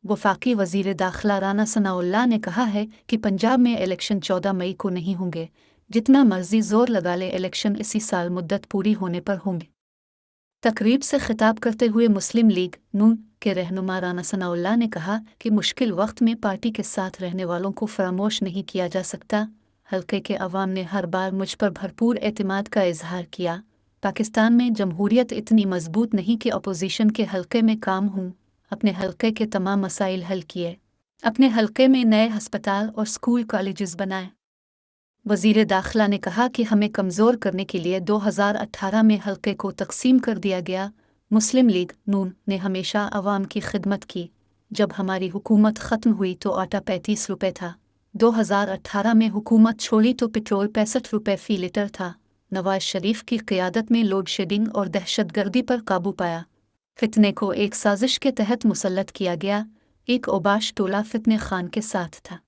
वफाकी वज़ीर दाखिला राना सनाउल्लाह ने कहा है कि पंजाब में इलेक्शन 14 मई को नहीं होंगे, जितना मर्जी जोर लगा ले इलेक्शन इसी साल मुद्दत पूरी होने पर होंगे। तकरीब से खिताब करते हुए मुस्लिम लीग नून के रहनुमा राना सनाउल्लाह ने कहा कि मुश्किल वक्त में पार्टी के साथ रहने वालों को फरामोश नहीं किया जा सकता। हल्के के अवाम ने हर बार मुझ पर भरपूर एतमाद का इजहार किया। पाकिस्तान में जमहूरियत इतनी मजबूत नहीं कि अपोजिशन के हल्के में काम हूँ। अपने हल्के के तमाम मसाइल हल किए, अपने हल्के में नए अस्पताल और स्कूल कॉलेजेस बनाए। वज़ीर दाखिला ने कहा कि हमें कमज़ोर करने के लिए 2018 में हल्के को तकसीम कर दिया गया। मुस्लिम लीग नून ने हमेशा अवाम की खिदमत की। जब हमारी हुकूमत ख़त्म हुई तो आटा 35 रुपये था। 2018 में हुकूमत छोड़ी तो पेट्रोल 65 रुपये फ़ी लीटर था। नवाज शरीफ की क़ियादत में लोड शेडिंग और दहशतगर्दी पर काबू पाया। फितने को एक साजिश के तहत मुसल्लत किया गया। एक ओबाश टोला फितने खान के साथ था।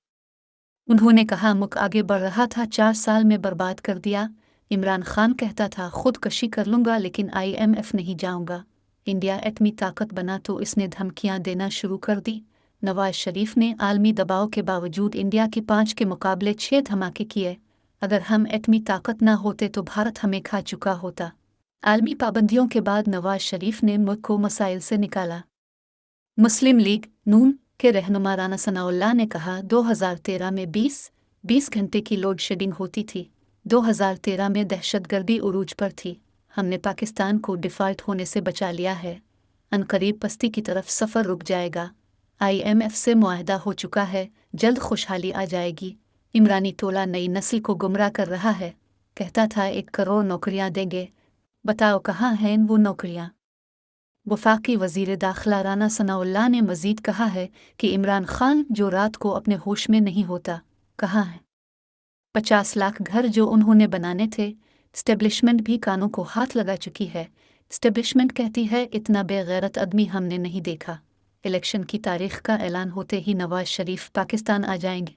उन्होंने कहा मुल्क आगे बढ़ रहा था, 4 साल में बर्बाद कर दिया। इमरान खान कहता था खुदकशी कर लूँगा लेकिन IMF नहीं जाऊँगा। इंडिया एटमी ताकत बना तो इसने धमकियाँ देना शुरू कर दी। नवाज शरीफ ने आलमी दबाव के बावजूद इंडिया की 5 के मुकाबले 6 धमाके किए। अगर हम एटमी ताकत न होते तो भारत हमें खा चुका होता। आलमी पाबंदियों के बाद नवाज शरीफ ने मुल्क को मसाइल से निकाला। मुस्लिम लीग नून के रहनुमा राना सनाउल्लाह ने कहा 2013 में 20 घंटे की लोड शेडिंग होती थी। 2013 में दहशतगर्दी उरूज पर थी। हमने पाकिस्तान को डिफ़ॉल्ट होने से बचा लिया है। अनकरीब पस्ती की तरफ सफ़र रुक जाएगा। IMF से मुआहदा हो चुका है, जल्द खुशहाली आ जाएगी। इमरानी टोला नई नस्ल को गुमराह कर रहा है। कहता था 1 करोड़ नौकरियां देंगे, बताओ कहाँ हैं वो नौकरियां। वफाकी वज़ीर दाखिला राना सनाउल्लाह ने मज़ीद कहा है कि इमरान खान जो रात को अपने होश में नहीं होता, कहाँ है 50 लाख घर जो उन्होंने बनाने थे। स्टेब्लिशमेंट भी कानों को हाथ लगा चुकी है। स्टेब्लिशमेंट कहती है इतना बेगैरत आदमी हमने नहीं देखा। इलेक्शन की तारीख का ऐलान होते ही नवाज शरीफ पाकिस्तान आ जाएंगे।